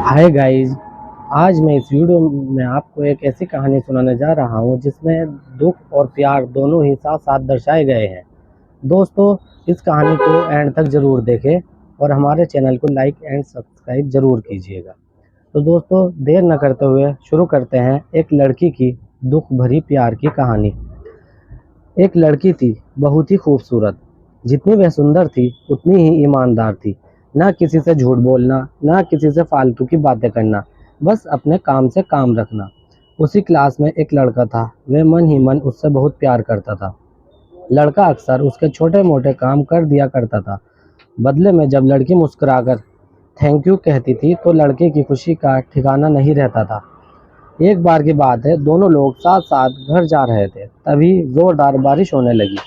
Hi guys. आज मैं इस वीडियो में आपको एक ऐसी कहानी सुनाने जा रहा हूँ जिसमें दुख और प्यार दोनों ही साथ साथ दर्शाए गए हैं। दोस्तों, इस कहानी को एंड तक ज़रूर देखें और हमारे चैनल को लाइक एंड सब्सक्राइब ज़रूर कीजिएगा। तो दोस्तों, देर न करते हुए शुरू करते हैं एक लड़की की दुख भरी प्यार की कहानी। एक लड़की थी, बहुत ही खूबसूरत। जितनी वह सुंदर थी उतनी ही ईमानदार थी। ना किसी से झूठ बोलना, ना किसी से फालतू की बातें करना, बस अपने काम से काम रखना। उसी क्लास में एक लड़का था, वह मन ही मन उससे बहुत प्यार करता था। लड़का अक्सर उसके छोटे मोटे काम कर दिया करता था। बदले में जब लड़की मुस्कुराकर थैंक यू कहती थी तो लड़के की खुशी का ठिकाना नहीं रहता था। एक बार की बात है, दोनों लोग साथ साथ घर जा रहे थे, तभी जोरदार बारिश होने लगी।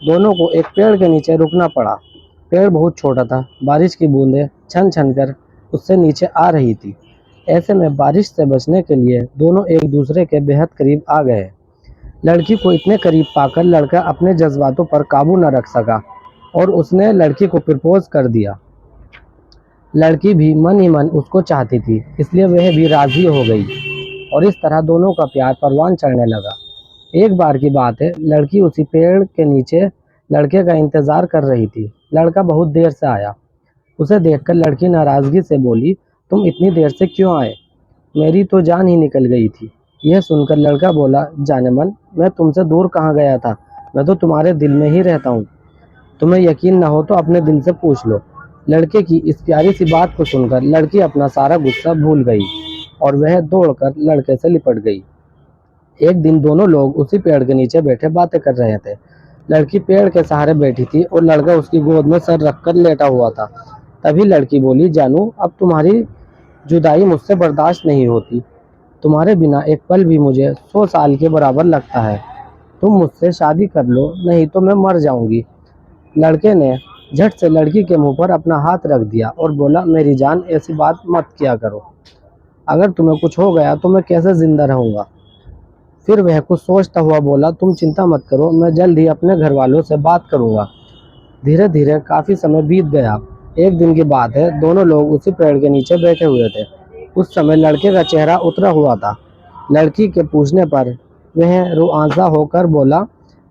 दोनों को एक पेड़ के नीचे रुकना पड़ा। पेड़ बहुत छोटा था, बारिश की बूंदें छन छन कर उससे नीचे आ रही थी। ऐसे में बारिश से बचने के लिए दोनों एक दूसरे के बेहद करीब आ गए। लड़की को इतने करीब पाकर लड़का अपने जज्बातों पर काबू न रख सका और उसने लड़की को प्रपोज कर दिया। लड़की भी मन ही मन उसको चाहती थी, इसलिए वह भी राजी हो गई और इस तरह दोनों का प्यार परवान चढ़ने लगा। एक बार की बात है, लड़की उसी पेड़ के नीचे लड़के का इंतजार कर रही थी। लड़का बहुत देर से आया। उसे देखकर लड़की नाराजगी से बोली, तुम इतनी देर से क्यों आए? मेरी तो जान ही निकल गई थी। यह सुनकर लड़का बोला, जाने मन, मैं तुमसे दूर कहाँ गया था, मैं तो तुम्हारे दिल में ही रहता हूँ। तुम्हें यकीन न हो तो अपने दिल से पूछ लो। लड़के की इस प्यारी सी बात को सुनकर लड़की अपना सारा गुस्सा भूल गई और वह दौड़कर लड़के से लिपट गई। एक दिन दोनों लोग उसी पेड़ के नीचे बैठे बातें कर रहे थे। लड़की पेड़ के सहारे बैठी थी और लड़का उसकी गोद में सर रखकर लेटा हुआ था। तभी लड़की बोली, जानू, अब तुम्हारी जुदाई मुझसे बर्दाश्त नहीं होती। तुम्हारे बिना एक पल भी मुझे 100 साल के बराबर लगता है। तुम मुझसे शादी कर लो, नहीं तो मैं मर जाऊंगी। लड़के ने झट से लड़की के मुंह पर अपना हाथ रख दिया और बोला, मेरी जान, ऐसी बात मत किया करो। अगर तुम्हें कुछ हो गया तो मैं कैसे जिंदा रहूंगा? फिर वह कुछ सोचता हुआ बोला, तुम चिंता मत करो, मैं जल्द ही अपने घर वालों से बात करूंगा। धीरे धीरे काफी समय बीत गया। एक दिन की बात है, दोनों लोग उसी पेड़ के नीचे बैठे हुए थे। उस समय लड़के का चेहरा उतरा हुआ था। लड़की के पूछने पर वह रुआंसा होकर बोला,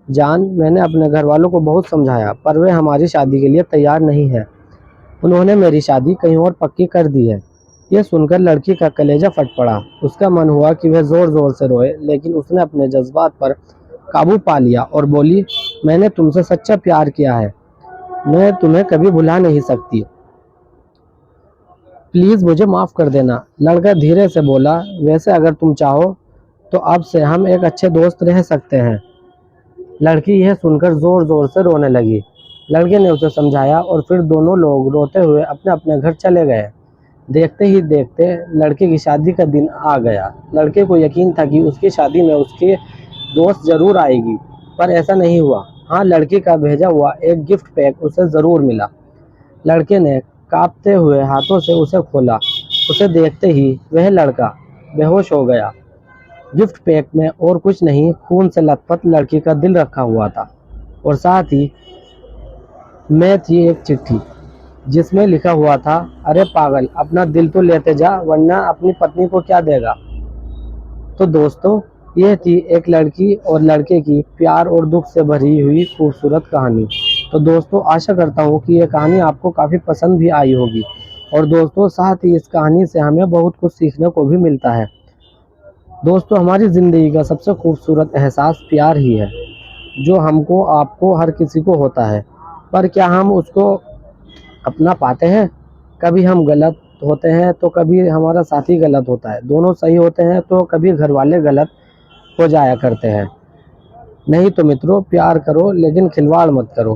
जान, मैंने अपने घर वालों को बहुत समझाया पर वे हमारी शादी के लिए तैयार नहीं है। उन्होंने मेरी शादी कहीं और पक्की कर दी है। यह सुनकर लड़की का कलेजा फट पड़ा। उसका मन हुआ कि वह जोर जोर से रोए, लेकिन उसने अपने जज्बात पर काबू पा लिया और बोली, मैंने तुमसे सच्चा प्यार किया है, मैं तुम्हें कभी भुला नहीं सकती। प्लीज मुझे माफ कर देना। लड़का धीरे से बोला, वैसे अगर तुम चाहो तो अब से हम एक अच्छे दोस्त रह सकते हैं। लड़की यह सुनकर जोर जोर से रोने लगी। लड़के ने उसे समझाया और फिर दोनों लोग रोते हुए अपने अपने घर चले गए। देखते ही देखते लड़के की शादी का दिन आ गया। लड़के को यकीन था कि उसकी शादी में उसके दोस्त जरूर आएगी, पर ऐसा नहीं हुआ। हाँ, लड़की का भेजा हुआ एक गिफ्ट पैक उसे जरूर मिला। लड़के ने कांपते हुए हाथों से उसे खोला। उसे देखते ही वह लड़का बेहोश हो गया। गिफ्ट पैक में और कुछ नहीं, खून से लथपथ लड़की का दिल रखा हुआ था और साथ ही में थी एक चिट्ठी जिसमें लिखा हुआ था, अरे पागल, अपना दिल तो लेते जा, वरना अपनी पत्नी को क्या देगा। तो दोस्तों, यह थी एक लड़की और लड़के की प्यार और दुख से भरी हुई खूबसूरत कहानी। तो दोस्तों, आशा करता हूँ कि यह कहानी आपको काफ़ी पसंद भी आई होगी और दोस्तों, साथ ही इस कहानी से हमें बहुत कुछ सीखने को भी मिलता है। दोस्तों, हमारी ज़िंदगी का सबसे खूबसूरत एहसास प्यार ही है, जो हमको, आपको, हर किसी को होता है। पर क्या हम उसको अपना पाते हैं? कभी हम गलत होते हैं तो कभी हमारा साथी गलत होता है, दोनों सही होते हैं तो कभी घर वाले गलत हो जाया करते हैं। नहीं तो मित्रों, प्यार करो लेकिन खिलवाड़ मत करो।